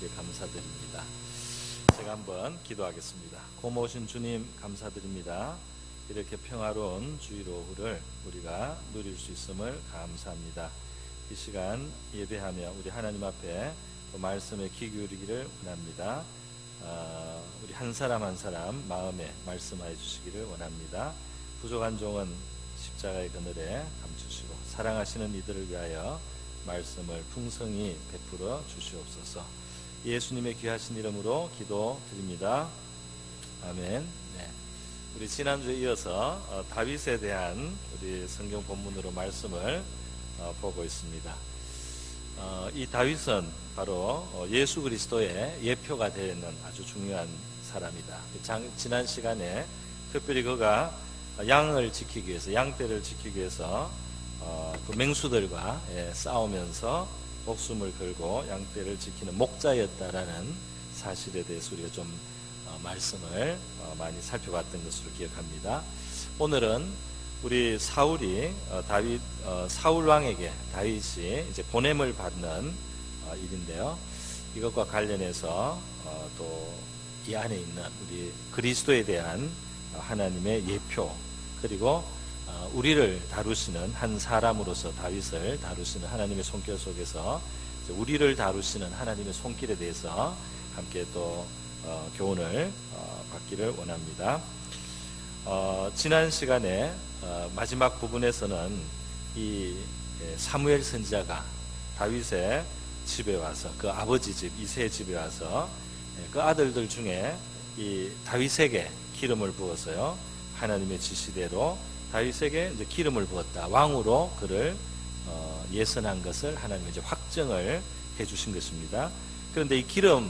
주님께 감사드립니다. 제가 한번 기도하겠습니다. 고모신 주님 감사드립니다. 이렇게 평화로운 주일 오후를 우리가 누릴 수 있음을 감사합니다. 이 시간 예배하며 우리 하나님 앞에 말씀에 귀 기울이기를 원합니다. 우리 한 사람 한 사람 마음에 말씀하여 주시기를 원합니다. 부족한 종은 십자가의 그늘에 감추시고 사랑하시는 이들을 위하여 말씀을 풍성히 베풀어 주시옵소서. 예수님의 귀하신 이름으로 기도드립니다. 아멘. 네. 우리 지난주에 이어서 다윗에 대한 우리 성경 본문으로 말씀을 보고 있습니다. 이 다윗은 바로 예수 그리스도의 예표가 되는 아주 중요한 사람이다. 지난 시간에 특별히 그가 양을 지키기 위해서, 양떼를 지키기 위해서 그 맹수들과 싸우면서 목숨을 걸고 양떼를 지키는 목자였다라는 사실에 대해서 우리가 좀 말씀을 많이 살펴봤던 것으로 기억합니다. 오늘은 우리 사울이 사울 왕에게 다윗이 이제 보냄을 받는 일인데요. 이것과 관련해서 또 이 안에 있는 우리 그리스도에 대한 하나님의 예표, 그리고 우리를 다루시는 한 사람으로서 다윗을 다루시는 하나님의 손길 속에서 우리를 다루시는 하나님의 손길에 대해서 함께 또 교훈을 받기를 원합니다. 지난 시간에 마지막 부분에서는 이 사무엘 선지자가 다윗의 집에 와서, 그 아버지 집 이새의 집에 와서 그 아들들 중에 이 다윗에게 기름을 부어서요, 하나님의 지시대로 다윗에게 이제 기름을 부었다. 왕으로 그를 예선한 것을 하나님이 이제 확정을 해주신 것입니다. 그런데 이 기름,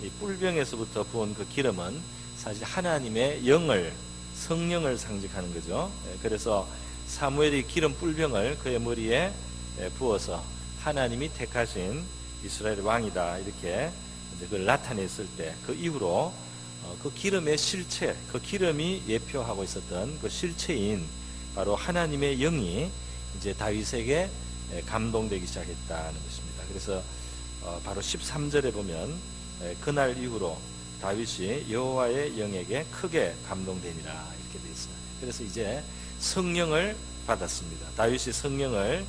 이 뿔병에서부터 부은 그 기름은 사실 하나님의 성령을 상징하는 거죠. 그래서 사무엘이 기름 뿔병을 그의 머리에 부어서 하나님이 택하신 이스라엘의 왕이다, 이렇게 이제 그걸 나타냈을 때, 그 이후로 그 기름의 실체, 그 기름이 예표하고 있었던 그 실체인 바로 하나님의 영이 이제 다윗에게 감동되기 시작했다는 것입니다. 그래서 바로 13절에 보면 그날 이후로 다윗이 여호와의 영에게 크게 감동되니라, 이렇게 되어 있어요. 그래서 이제 성령을 받았습니다. 다윗이 성령을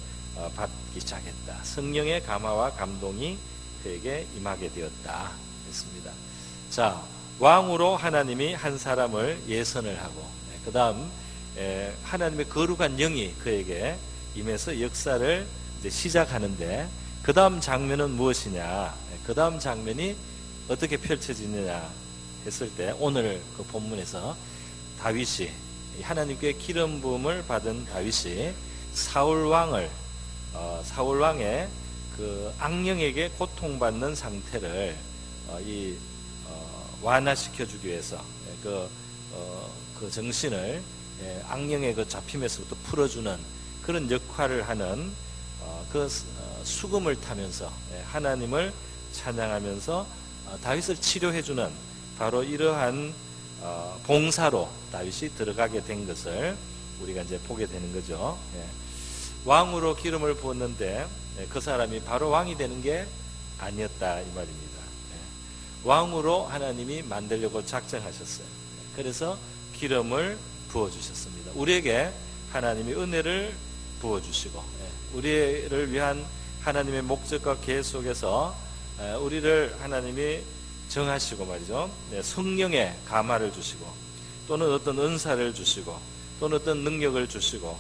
받기 시작했다. 성령의 감화와 감동이 그에게 임하게 되었다 했습니다. 자, 왕으로 하나님이 한 사람을 예선을 하고, 그 다음 하나님의 거룩한 영이 그에게 임해서 역사를 이제 시작하는데, 그 다음 장면은 무엇이냐, 그 다음 장면이 어떻게 펼쳐지느냐 했을 때, 오늘 그 본문에서 다윗이, 하나님께 기름 부음을 받은 다윗이 사울왕의 그 악령에게 고통받는 상태를 완화시켜주기 위해서 그 정신을 악령의 그 잡힘에서부터 풀어주는 그런 역할을 하는 그 수금을 타면서 하나님을 찬양하면서 다윗을 치료해주는 바로 이러한 봉사로 다윗이 들어가게 된 것을 우리가 이제 보게 되는 거죠. 왕으로 기름을 부었는데 그 사람이 바로 왕이 되는 게 아니었다, 이 말입니다. 왕으로 하나님이 만들려고 작정하셨어요. 그래서 기름을 부어주셨습니다. 우리에게 하나님이 은혜를 부어주시고, 우리를 위한 하나님의 목적과 계획 속에서 우리를 하나님이 정하시고 말이죠. 성령의 감화를 주시고, 또는 어떤 은사를 주시고, 또는 어떤 능력을 주시고,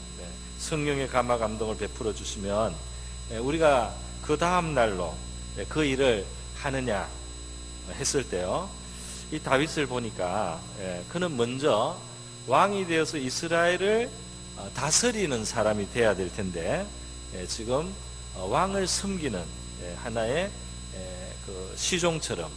성령의 감화 감동을 베풀어 주시면 우리가 그 다음 날로 그 일을 하느냐 했을 때요, 이 다윗을 보니까 그는 먼저 왕이 되어서 이스라엘을 다스리는 사람이 돼야 될 텐데, 지금 왕을 섬기는 하나의 그 시종처럼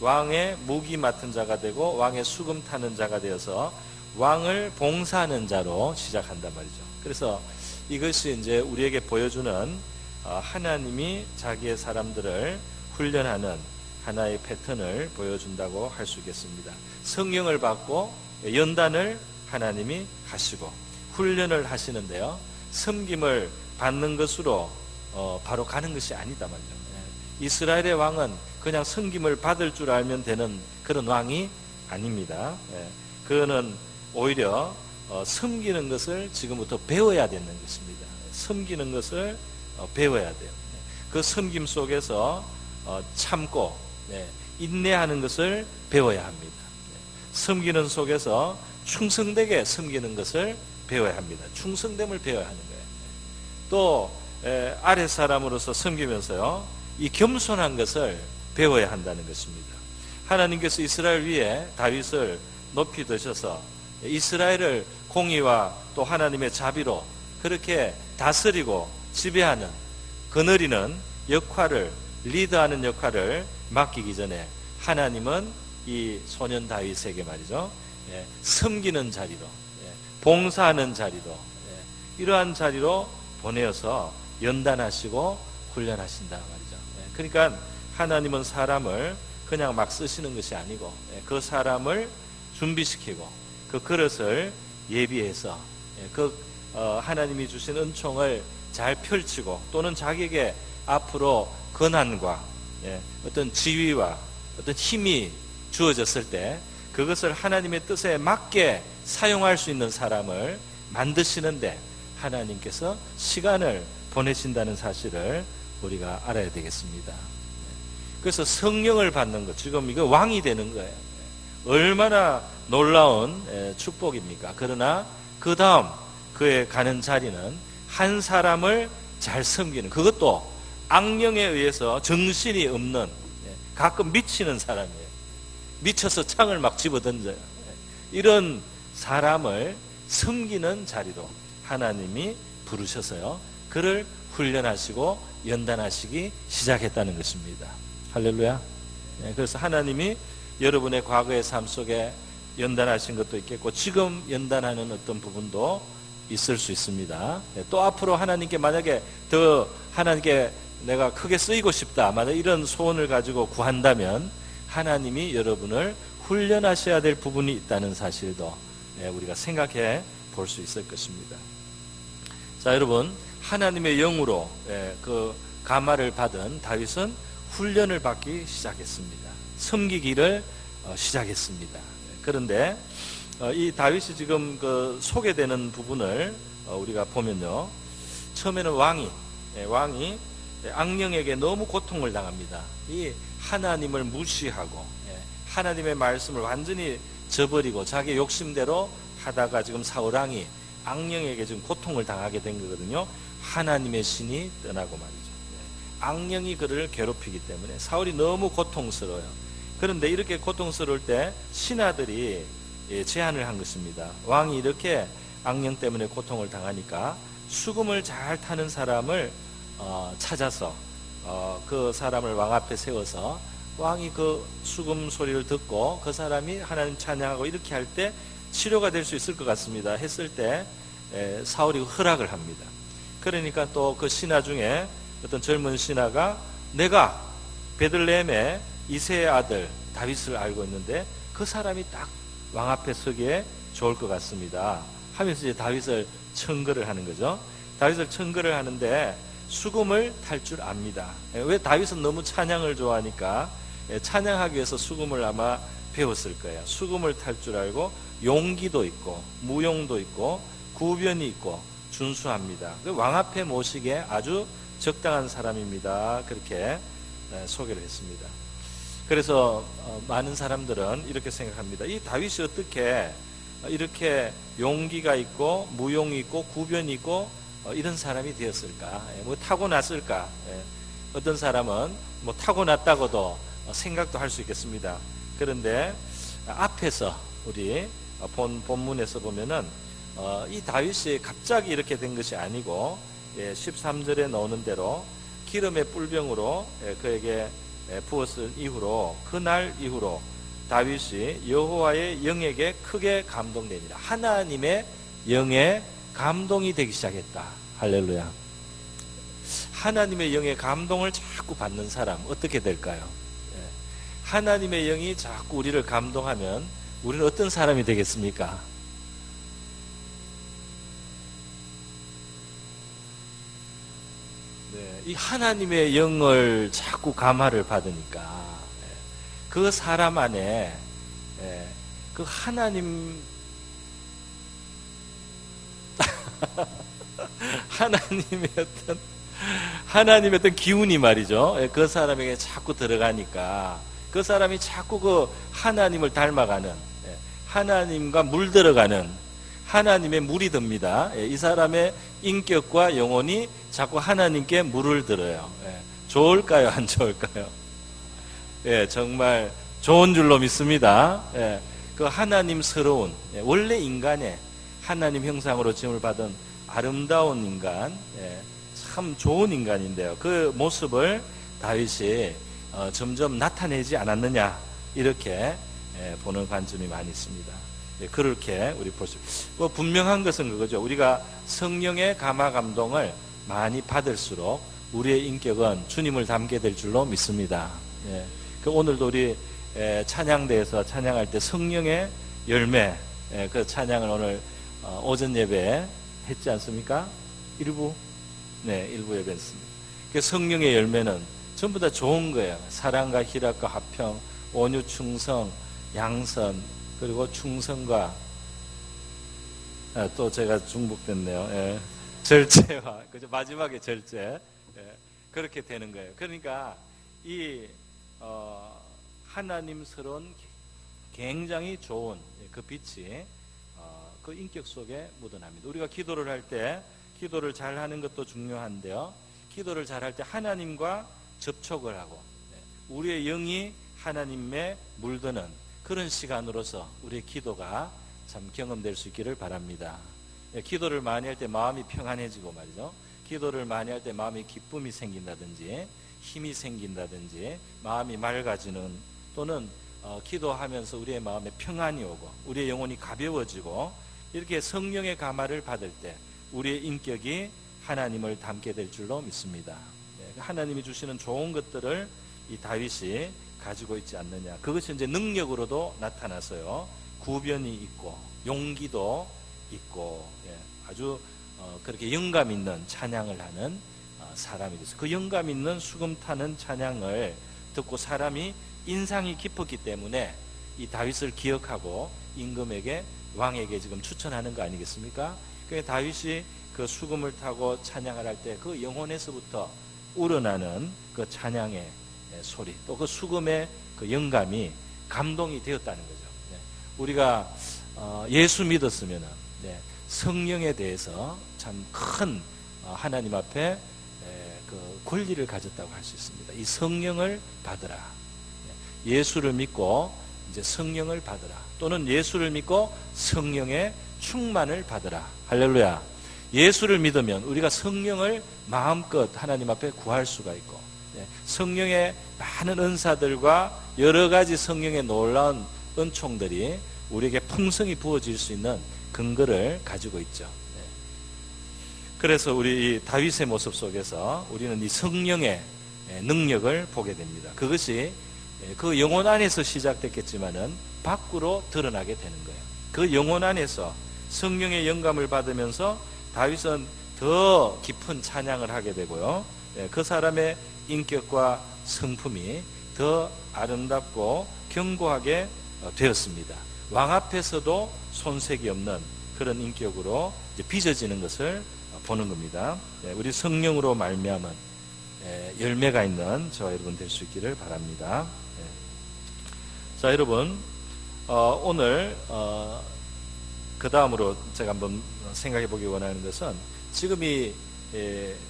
왕의 무기 맡은 자가 되고 왕의 수금 타는 자가 되어서 왕을 봉사하는 자로 시작한단 말이죠. 그래서 이것이 이제 우리에게 보여주는 하나님이 자기의 사람들을 훈련하는 하나의 패턴을 보여준다고 할 수 있겠습니다. 성령을 받고 연단을 하나님이 하시고 훈련을 하시는데요, 섬김을 받는 것으로 바로 가는 것이 아니다 말이죠. 이스라엘의 왕은 그냥 섬김을 받을 줄 알면 되는 그런 왕이 아닙니다. 그거는 오히려 섬기는 것을 지금부터 배워야 되는 것입니다. 섬기는 것을 배워야 돼요. 그 섬김 속에서 참고 인내하는 것을 배워야 합니다. 섬기는 속에서 충성되게 섬기는 것을 배워야 합니다. 충성됨을 배워야 하는 거예요. 또 아랫 사람으로서 섬기면서요, 이 겸손한 것을 배워야 한다는 것입니다. 하나님께서 이스라엘 위에 다윗을 높이 드셔서 이스라엘을 공의와 또 하나님의 자비로 그렇게 다스리고 지배하는, 거느리는 역할을, 리드하는 역할을 맡기기 전에 하나님은 이 소년 다윗에게 말이죠, 섬기는 자리로, 봉사하는 자리로, 이러한 자리로 보내어서 연단하시고 훈련하신다 말이죠. 그러니까 하나님은 사람을 그냥 막 쓰시는 것이 아니고 그 사람을 준비시키고 그 그릇을 예비해서 그 하나님이 주신 은총을 잘 펼치고, 또는 자기에게 앞으로 권한과 어떤 지위와 어떤 힘이 주어졌을 때 그것을 하나님의 뜻에 맞게 사용할 수 있는 사람을 만드시는데 하나님께서 시간을 보내신다는 사실을 우리가 알아야 되겠습니다. 그래서 성령을 받는 것, 지금 이거 왕이 되는 거예요. 얼마나 놀라운 축복입니까? 그러나 그 다음 그의 가는 자리는 한 사람을 잘 섬기는, 그것도 악령에 의해서 정신이 없는, 가끔 미치는 사람이에요. 미쳐서 창을 막 집어던져요. 이런 사람을 섬기는 자리로 하나님이 부르셔서요, 그를 훈련하시고 연단하시기 시작했다는 것입니다. 할렐루야. 그래서 하나님이 여러분의 과거의 삶 속에 연단하신 것도 있겠고 지금 연단하는 어떤 부분도 있을 수 있습니다. 또 앞으로 하나님께 만약에 더 하나님께 내가 크게 쓰이고 싶다, 만약 이런 소원을 가지고 구한다면 하나님이 여러분을 훈련하셔야 될 부분이 있다는 사실도 우리가 생각해 볼 수 있을 것입니다. 자, 여러분, 하나님의 영으로 그 감화를 받은 다윗은 훈련을 받기 시작했습니다. 섬기기를 시작했습니다. 그런데 이 다윗이 지금 그 소개되는 부분을 우리가 보면요, 처음에는 왕이 악령에게 너무 고통을 당합니다. 이 하나님을 무시하고 하나님의 말씀을 완전히 저버리고 자기 욕심대로 하다가 지금 사울왕이 악령에게 지금 고통을 당하게 된 거거든요. 하나님의 신이 떠나고 말이죠. 악령이 그를 괴롭히기 때문에 사울이 너무 고통스러워요. 그런데 이렇게 고통스러울 때 신하들이 제안을 한 것입니다. 왕이 이렇게 악령 때문에 고통을 당하니까 수금을 잘 타는 사람을 찾아서 그 사람을 왕 앞에 세워서 왕이 그 수금 소리를 듣고 그 사람이 하나님 찬양하고 이렇게 할 때 치료가 될 수 있을 것 같습니다 했을 때 사울이 허락을 합니다. 그러니까 또 그 신하 중에 어떤 젊은 신하가 내가 베들레헴의 이새의 아들 다윗을 알고 있는데 그 사람이 딱 왕 앞에 서기에 좋을 것 같습니다 하면서 이제 다윗을 청거를 하는 거죠. 다윗을 청거를 하는데 수금을 탈 줄 압니다. 왜? 다윗은 너무 찬양을 좋아하니까 찬양하기 위해서 수금을 아마 배웠을 거예요. 수금을 탈 줄 알고 용기도 있고 무용도 있고 구변이 있고 준수합니다. 왕 앞에 모시기에 아주 적당한 사람입니다. 그렇게 소개를 했습니다. 그래서 많은 사람들은 이렇게 생각합니다. 이 다윗이 어떻게 이렇게 용기가 있고 무용이 있고 구변이 있고 이런 사람이 되었을까? 뭐 타고났을까? 어떤 사람은 뭐 타고났다고도 생각도 할 수 있겠습니다. 그런데 앞에서 우리 본문에서 보면은 이 다윗이 갑자기 이렇게 된 것이 아니고 13절에 나오는 대로 기름의 뿔병으로 그에게 부었을 이후로 그날 이후로 다윗이 여호와의 영에게 크게 감동되니라. 하나님의 영에 감동이 되기 시작했다. 할렐루야. 하나님의 영의 감동을 자꾸 받는 사람 어떻게 될까요? 하나님의 영이 자꾸 우리를 감동하면 우리는 어떤 사람이 되겠습니까? 이 하나님의 영을 자꾸 감화를 받으니까 그 사람 안에 그 하나님 하나님의 어떤 기운이 말이죠. 그 사람에게 자꾸 들어가니까 그 사람이 자꾸 그 하나님을 닮아가는, 하나님과 물들어가는 하나님의 물이 듭니다. 이 사람의 인격과 영혼이 자꾸 하나님께 물을 들어요. 좋을까요? 안 좋을까요? 정말 좋은 줄로 믿습니다. 그 하나님스러운, 원래 인간의 하나님 형상으로 지음을 받은 아름다운 인간, 참 좋은 인간인데요. 그 모습을 다윗이 점점 나타내지 않았느냐, 이렇게 보는 관점이 많이 있습니다. 그렇게 우리 볼 수 있습니다. 분명한 것은 그거죠. 우리가 성령의 감화 감동을 많이 받을수록 우리의 인격은 주님을 닮게 될 줄로 믿습니다. 오늘도 우리 찬양대에서 찬양할 때 성령의 열매, 그 찬양을 오늘 오전 예배에 했지 않습니까? 일부 예배 했습니다. 그 성령의 열매는 전부 다 좋은 거예요. 사랑과 희락과 화평, 온유, 충성, 양선, 그리고 충성과 또 제가 중복됐네요. 절제와, 그죠? 마지막에 절제. 그렇게 되는 거예요. 그러니까 이 하나님스러운 굉장히 좋은 그 빛이 그 인격 속에 묻어납니다. 우리가 기도를 할 때 기도를 잘 하는 것도 중요한데요. 기도를 잘 할 때 하나님과 접촉을 하고 우리의 영이 하나님에 물드는 그런 시간으로서 우리의 기도가 참 경험될 수 있기를 바랍니다. 기도를 많이 할 때 마음이 평안해지고 말이죠. 기도를 많이 할 때 마음에 기쁨이 생긴다든지 힘이 생긴다든지 마음이 맑아지는, 또는 기도하면서 우리의 마음에 평안이 오고 우리의 영혼이 가벼워지고, 이렇게 성령의 감화를 받을 때 우리의 인격이 하나님을 닮게 될 줄로 믿습니다. 하나님이 주시는 좋은 것들을 이 다윗이 가지고 있지 않느냐. 그것이 이제 능력으로도 나타나서요. 구변이 있고 용기도 있고 아주 그렇게 영감 있는 찬양을 하는 사람이 됐어요. 그 영감 있는 수금 타는 찬양을 듣고 사람이 인상이 깊었기 때문에 이 다윗을 기억하고 임금에게, 왕에게 지금 추천하는 거 아니겠습니까? 그래서 다윗이 그 수금을 타고 찬양을 할 때 그 영혼에서부터 우러나는 그 찬양의 소리, 또 그 수금의 그 영감이 감동이 되었다는 거죠. 우리가 예수 믿었으면은 성령에 대해서 참 큰 하나님 앞에 그 권리를 가졌다고 할 수 있습니다. 이 성령을 받으라. 예수를 믿고 이제 성령을 받으라. 또는 예수를 믿고 성령의 충만을 받으라. 할렐루야. 예수를 믿으면 우리가 성령을 마음껏 하나님 앞에 구할 수가 있고, 성령의 많은 은사들과 여러 가지 성령의 놀라운 은총들이 우리에게 풍성히 부어질 수 있는 근거를 가지고 있죠. 그래서 우리 다윗의 모습 속에서 우리는 이 성령의 능력을 보게 됩니다. 그것이 그 영혼 안에서 시작됐겠지만은 밖으로 드러나게 되는 거예요. 그 영혼 안에서 성령의 영감을 받으면서 다윗은 더 깊은 찬양을 하게 되고요. 그 사람의 인격과 성품이 더 아름답고 견고하게 되었습니다. 왕 앞에서도 손색이 없는 그런 인격으로 이제 빚어지는 것을 보는 겁니다. 우리 성령으로 말미암은 열매가 있는 저와 여러분 될 수 있기를 바랍니다. 자, 여러분, 오늘 그 다음으로 제가 한번 생각해 보기 원하는 것은, 지금 이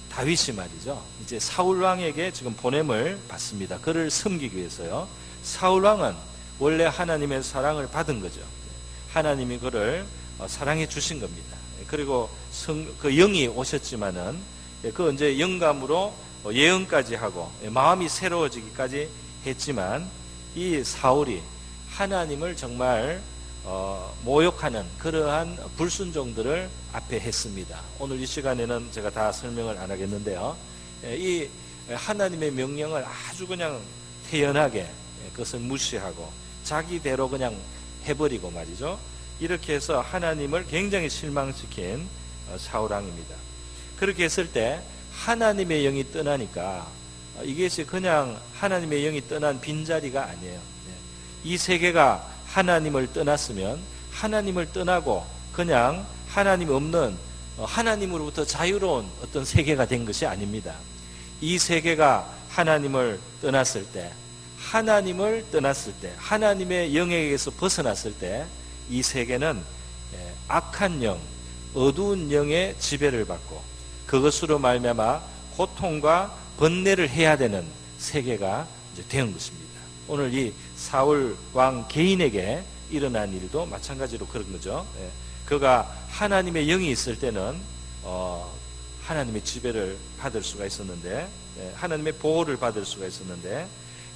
다윗이 말이죠, 이제 사울 왕에게 지금 보냄을 받습니다. 그를 섬기기 위해서요. 사울 왕은 원래 하나님의 사랑을 받은 거죠. 하나님이 그를 사랑해 주신 겁니다. 그리고 그 영이 오셨지만은 그 이제 영감으로 예언까지 하고 마음이 새로워지기까지 했지만, 이 사울이 하나님을 정말 모욕하는 그러한 불순종들을 앞에 했습니다. 오늘 이 시간에는 제가 다 설명을 안 하겠는데요. 이 하나님의 명령을 아주 그냥 태연하게 그것을 무시하고 자기대로 그냥 해버리고 말이죠. 이렇게 해서 하나님을 굉장히 실망시킨 사울왕입니다. 그렇게 했을 때 하나님의 영이 떠나니까 이것이 그냥 하나님의 영이 떠난 빈자리가 아니에요. 이 세계가 하나님을 떠났으면 하나님을 떠나고 그냥 하나님 없는 하나님으로부터 자유로운 어떤 세계가 된 것이 아닙니다. 이 세계가 하나님을 떠났을 때, 하나님의 영에게서 벗어났을 때 이 세계는 악한 영, 어두운 영의 지배를 받고 그것으로 말미암아 고통과 번뇌를 해야 되는 세계가 이제 된 것입니다. 오늘 이 사울 왕 개인에게 일어난 일도 마찬가지로 그런 거죠. 그가 하나님의 영이 있을 때는 하나님의 지배를 받을 수가 있었는데, 하나님의 보호를 받을 수가 있었는데,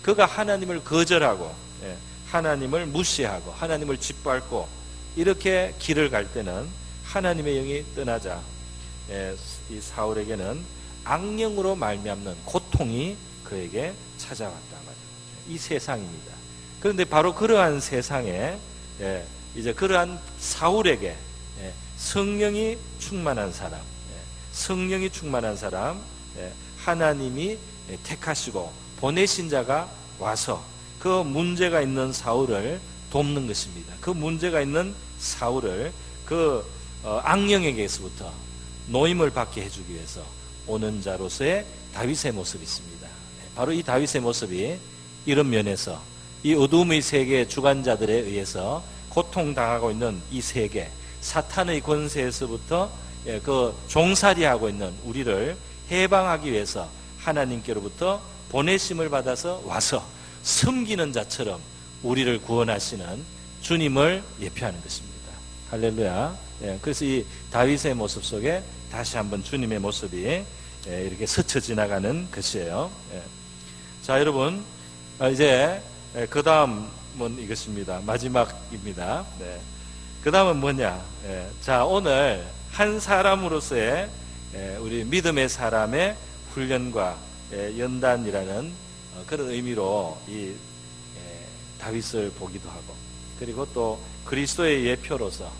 그가 하나님을 거절하고 하나님을 무시하고 하나님을 짓밟고 이렇게 길을 갈 때는 하나님의 영이 떠나자 이 사울에게는 악령으로 말미암는 고통이 그에게 찾아왔다 말이죠. 이 세상입니다. 그런데 바로 그러한 세상에 이제 그러한 사울에게 성령이 충만한 사람, 하나님이 택하시고 보내신 자가 와서 그 문제가 있는 사울을 돕는 것입니다. 그 문제가 있는 사울을 그 악령에게서부터 노임을 받게 해주기 위해서 오는 자로서의 다윗의 모습이 있습니다. 바로 이 다윗의 모습이 이런 면에서 이 어둠의 세계의 주관자들에 의해서 고통당하고 있는 이 세계, 사탄의 권세에서부터 그 종살이하고 있는 우리를 해방하기 위해서 하나님께로부터 보내심을 받아서 와서 섬기는 자처럼 우리를 구원하시는 주님을 예표하는 것입니다. 할렐루야. 그래서 이 다윗의 모습 속에 다시 한번 주님의 모습이 이렇게 스쳐 지나가는 것이에요. 자, 여러분, 이제 그 다음은 이것입니다. 마지막입니다. 그 다음은 뭐냐? 자, 오늘 한 사람으로서의 우리 믿음의 사람의 훈련과 연단이라는 그런 의미로 이 다윗을 보기도 하고, 그리고 또 그리스도의 예표로서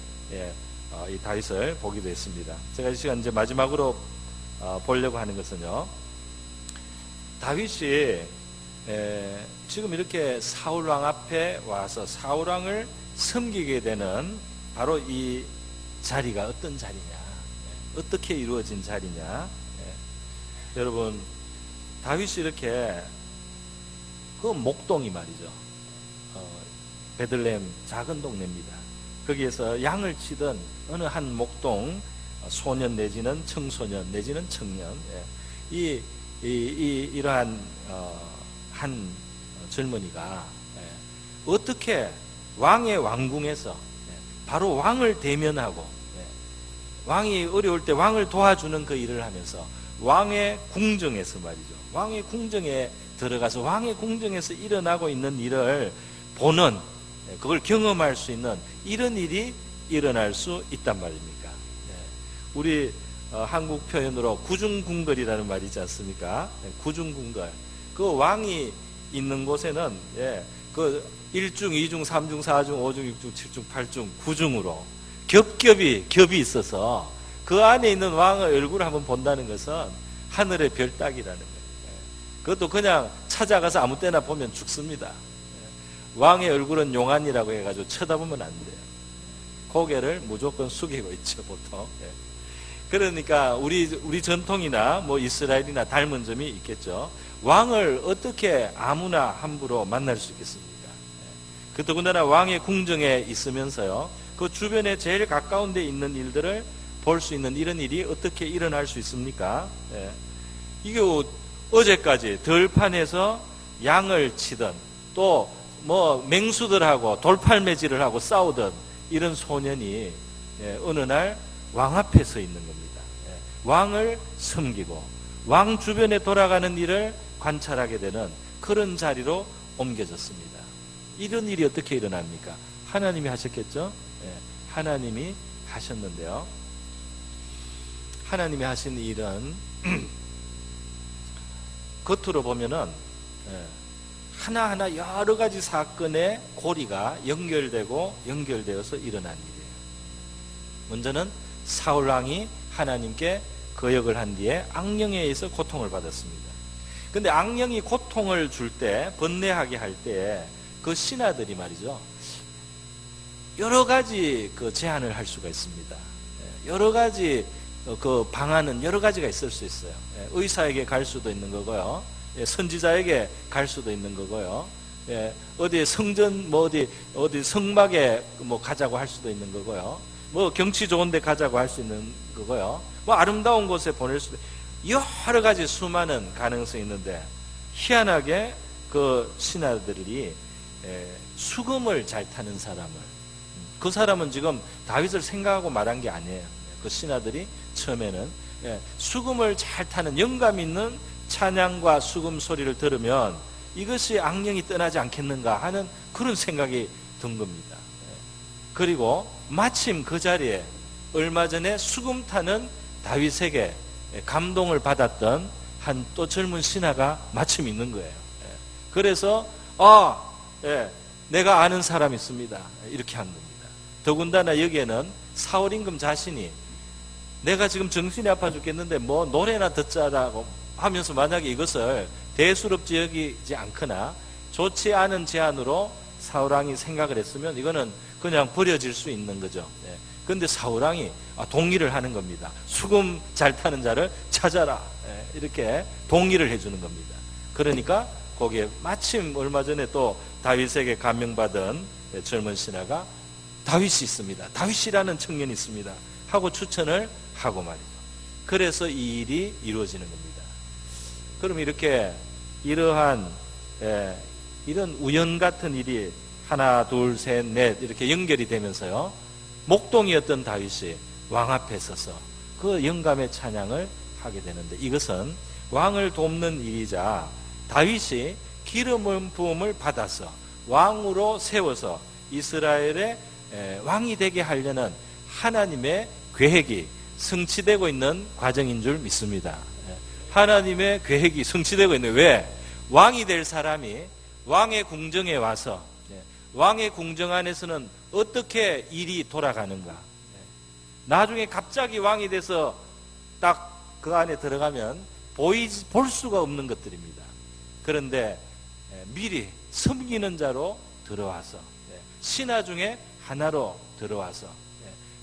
이 다윗을 보기도 했습니다. 제가 이 시간 이제 마지막으로 보려고 하는 것은요, 다윗이 지금 이렇게 사울왕 앞에 와서 사울왕을 섬기게 되는 바로 이 자리가 어떤 자리냐, 어떻게 이루어진 자리냐. 여러분, 다윗이 이렇게 그 목동이 말이죠, 베들레헴 작은 동네입니다. 거기에서 양을 치던 어느 한 목동 소년 내지는 청소년 내지는 청년, 이러한 한 젊은이가 어떻게 왕의 왕궁에서 바로 왕을 대면하고 왕이 어려울 때 왕을 도와주는 그 일을 하면서 왕의 궁정에서 말이죠, 왕의 궁정에 들어가서 왕의 궁정에서 일어나고 있는 일을 보는, 그걸 경험할 수 있는 이런 일이 일어날 수 있단 말입니까? 우리 한국 표현으로 구중궁궐이라는 말이 있지 않습니까? 구중궁궐. 그 왕이 있는 곳에는 그 1중, 2중, 3중, 4중, 5중, 6중, 7중, 8중, 9중으로 겹이 있어서 그 안에 있는 왕의 얼굴을 한번 본다는 것은 하늘의 별 따기라는 거예요. 그것도 그냥 찾아가서 아무 때나 보면 죽습니다. 왕의 얼굴은 용안이라고 해가지고 쳐다보면 안 돼요. 고개를 무조건 숙이고 있죠, 보통. 그러니까 우리 전통이나 뭐 이스라엘이나 닮은 점이 있겠죠. 왕을 어떻게 아무나 함부로 만날 수 있겠습니까? 그 더군다나 왕의 궁정에 있으면서요, 그 주변에 제일 가까운 데 있는 일들을 볼 수 있는 이런 일이 어떻게 일어날 수 있습니까? 이게 어제까지 들판에서 양을 치던, 또 뭐 맹수들하고 돌팔매질을 하고 싸우던 이런 소년이 어느 날 왕 앞에 서 있는 겁니다. 왕을 섬기고 왕 주변에 돌아가는 일을 관찰하게 되는 그런 자리로 옮겨졌습니다. 이런 일이 어떻게 일어납니까? 하나님이 하셨겠죠? 하나님이 하셨는데요, 하나님이 하신 일은 겉으로 보면은 하나하나 여러 가지 사건의 고리가 연결되어서 일어난 일이에요. 먼저는 사울왕이 하나님께 거역을 한 뒤에 악령에 의해서 고통을 받았습니다. 근데 악령이 고통을 줄 때, 번뇌하게 할 때 그 신하들이 말이죠, 여러 가지 그 제안을 할 수가 있습니다. 여러 가지 그 방안은 여러 가지가 있을 수 있어요. 의사에게 갈 수도 있는 거고요, 선지자에게 갈 수도 있는 거고요, 어디 성전 뭐 어디 성막에 뭐 가자고 할 수도 있는 거고요, 뭐 경치 좋은 데 가자고 할 수 있는 거고요, 뭐 아름다운 곳에 보낼 수도, 여러 가지 수많은 가능성이 있는데, 희한하게 그 신하들이 수금을 잘 타는 사람을, 그 사람은 지금 다윗을 생각하고 말한 게 아니에요. 그 신하들이 처음에는 수금을 잘 타는, 영감 있는 찬양과 수금 소리를 들으면 이것이 악령이 떠나지 않겠는가 하는 그런 생각이 든 겁니다. 그리고 마침 그 자리에 얼마 전에 수금 타는 다윗에게 감동을 받았던 한 또 젊은 신하가 마침 있는 거예요. 그래서 내가 아는 사람이 있습니다, 이렇게 한 겁니다. 더군다나 여기에는 사울 임금 자신이 내가 지금 정신이 아파 죽겠는데 뭐 노래나 듣자라고 하면서 만약에 이것을 대수롭지 여기지 않거나 좋지 않은 제안으로 사울왕이 생각을 했으면 이거는 그냥 버려질 수 있는 거죠. 그런데 사울왕이 동의를 하는 겁니다. 수금 잘 타는 자를 찾아라, 이렇게 동의를 해주는 겁니다. 그러니까 거기에 마침 얼마 전에 또 다윗에게 감명받은 젊은 신하가 다윗이 있습니다, 다윗이라는 청년이 있습니다 하고 추천을 하고 말이죠. 그래서 이 일이 이루어지는 겁니다. 그럼 이렇게 이러한 이런 우연 같은 일이 하나 둘 셋 넷 이렇게 연결이 되면서요, 목동이었던 다윗이 왕 앞에 서서 그 영감의 찬양을 하게 되는데, 이것은 왕을 돕는 일이자 다윗이 기름 부음을 받아서 왕으로 세워서 이스라엘의 왕이 되게 하려는 하나님의 계획이 성취되고 있는 과정인 줄 믿습니다. 하나님의 계획이 성취되고 있는, 왜? 왕이 될 사람이 왕의 궁정에 와서, 왕의 궁정 안에서는 어떻게 일이 돌아가는가, 나중에 갑자기 왕이 돼서 딱 그 안에 들어가면 볼 수가 없는 것들입니다. 그런데 미리 섬기는 자로 들어와서, 신하 중에 하나로 들어와서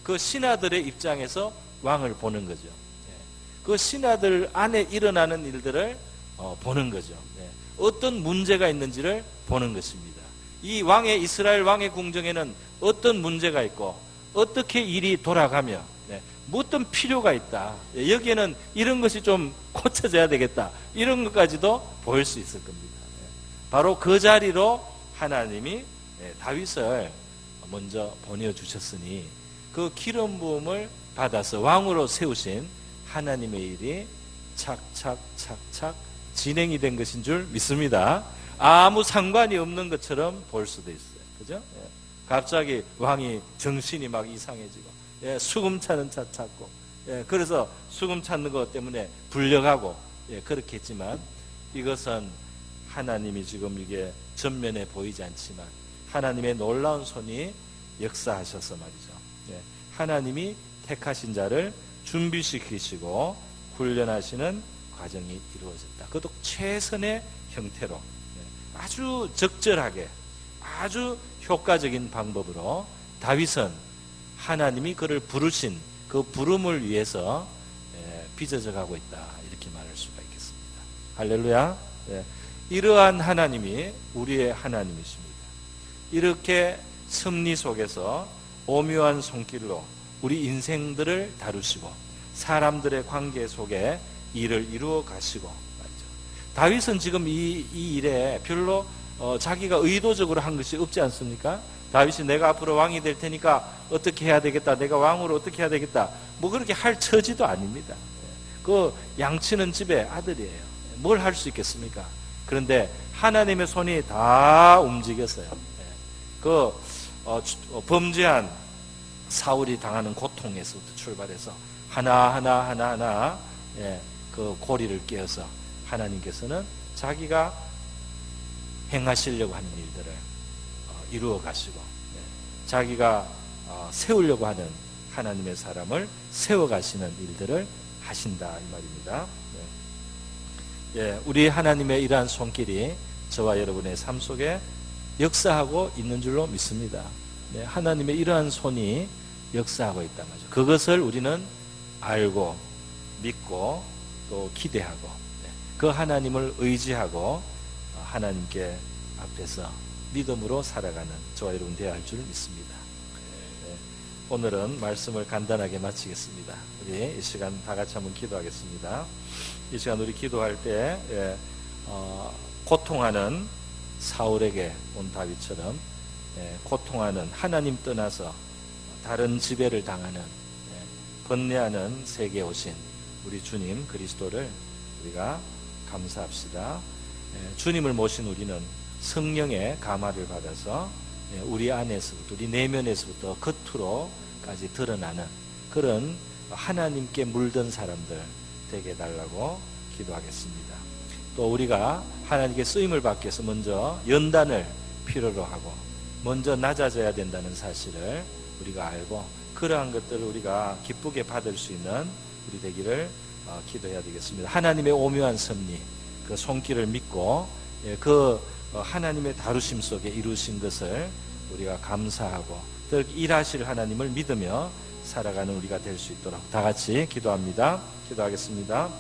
그 신하들의 입장에서 왕을 보는 거죠. 그 신하들 안에 일어나는 일들을 보는 거죠. 어떤 문제가 있는지를 보는 것입니다. 이 왕의, 이스라엘 왕의 궁정에는 어떤 문제가 있고 어떻게 일이 돌아가며 어떤 필요가 있다, 여기에는 이런 것이 좀 고쳐져야 되겠다, 이런 것까지도 보일 수 있을 겁니다. 바로 그 자리로 하나님이 다윗을 먼저 보내주셨으니 그 기름 부음을 받아서 왕으로 세우신 하나님의 일이 착착착착 진행이 된 것인 줄 믿습니다. 아무 상관이 없는 것처럼 볼 수도 있어요. 그죠? 갑자기 왕이 정신이 막 이상해지고, 수금 차는 차 찾고, 그래서 수금 찾는 것 때문에 불려가고, 그렇게 했지만 이것은 하나님이 지금 이게 전면에 보이지 않지만 하나님의 놀라운 손이 역사하셔서 말이죠. 하나님이 택하신 자를 준비시키시고 훈련하시는 과정이 이루어졌다. 그것도 최선의 형태로, 아주 적절하게, 아주 효과적인 방법으로 다윗은 하나님이 그를 부르신 그 부름을 위해서 빚어져 가고 있다, 이렇게 말할 수가 있겠습니다. 할렐루야. 이러한 하나님이 우리의 하나님이십니다. 이렇게 섭리 속에서 오묘한 손길로 우리 인생들을 다루시고 사람들의 관계 속에 일을 이루어 가시고 말이죠. 다윗은 지금 이 일에 별로 자기가 의도적으로 한 것이 없지 않습니까? 다윗이 내가 앞으로 왕이 될 테니까 어떻게 해야 되겠다, 내가 왕으로 어떻게 해야 되겠다, 뭐 그렇게 할 처지도 아닙니다. 그 양치는 집의 아들이에요. 뭘 할 수 있겠습니까? 그런데 하나님의 손이 다 움직였어요. 그 범죄한 사울이 당하는 고통에서부터 출발해서 하나하나 그 고리를 깨어서 하나님께서는 자기가 행하시려고 하는 일들을 이루어 가시고, 자기가 세우려고 하는 하나님의 사람을 세워 가시는 일들을 하신다, 이 말입니다. 우리 하나님의 이러한 손길이 저와 여러분의 삶 속에 역사하고 있는 줄로 믿습니다. 하나님의 이러한 손이 역사하고 있단 말이죠. 그것을 우리는 알고 믿고 또 기대하고 그 하나님을 의지하고 하나님께 앞에서 믿음으로 살아가는 저와 여러분 되어야 할 줄 믿습니다. 오늘은 말씀을 간단하게 마치겠습니다. 우리 이 시간 다 같이 한번 기도하겠습니다. 이 시간 우리 기도할 때 고통하는 사울에게 온 다윗처럼 고통하는 하나님 떠나서 다른 지배를 당하는 번뇌하는 세계에 오신 우리 주님 그리스도를 우리가 감사합시다. 주님을 모신 우리는 성령의 감화를 받아서 우리 안에서부터 우리 내면에서부터 겉으로까지 드러나는 그런 하나님께 물든 사람들 되게 해달라고 기도하겠습니다. 또 우리가 하나님께 쓰임을 받기 위해서 먼저 연단을 필요로 하고 먼저 낮아져야 된다는 사실을 우리가 알고 그러한 것들을 우리가 기쁘게 받을 수 있는 우리 되기를 기도해야 되겠습니다. 하나님의 오묘한 섭리 그 손길을 믿고 그 하나님의 다루심 속에 이루신 것을 우리가 감사하고 또 일하실 하나님을 믿으며 살아가는 우리가 될 수 있도록 다 같이 기도합니다. 기도하겠습니다.